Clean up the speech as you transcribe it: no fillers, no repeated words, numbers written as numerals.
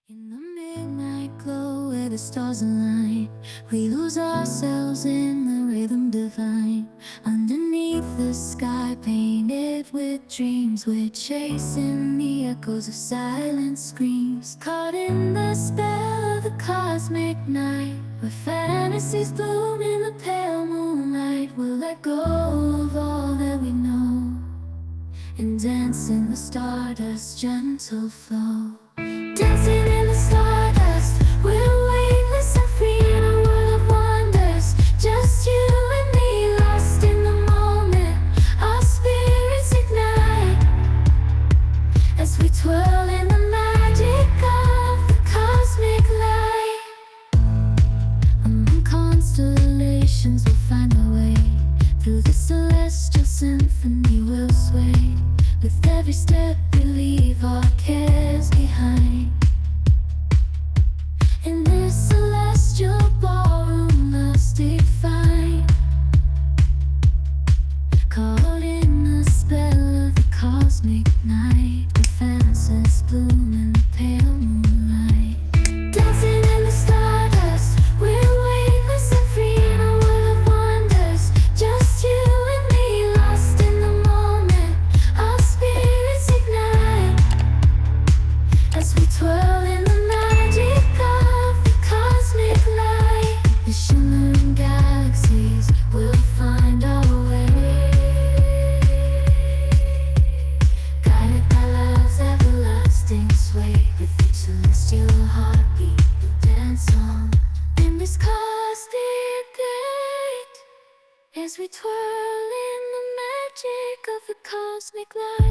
In the midnight glow where the stars align, we lose ourselves in the rhythm divine. Underneath the sky painted with dreams, we're chasing the echoes of silent screams. Caught in the spell of the cosmic night, where fantasies bloom in the pale moonlight. We'll let go of all that we know and dance in the stardust's gentle flow. Dancing in the stardust, we're weightless and free in a world of wonders. Just you and me, lost in the moment. Our spirits ignite as we twirl in the magic of the cosmic light. Among constellations, we'll find our way. Through the celestial symphony, we'll sway. With every step, we leave our cares behind. In this celestial ballroom, love's defined. Caught in the spell of the cosmic night, where fantasies bloom in the pale moonlight. Dancing in the stardust, we're weightless and free in a world of wonders. Just you and me, lost in the moment. Our spirits ignite as we twirl in the magic of the cosmic light. The shimmering galaxies will find our way, guided by love's everlasting sway. With each celestial heartbeat, we'll dance on in this cosmic gate as we twirl in the magic of the cosmic light.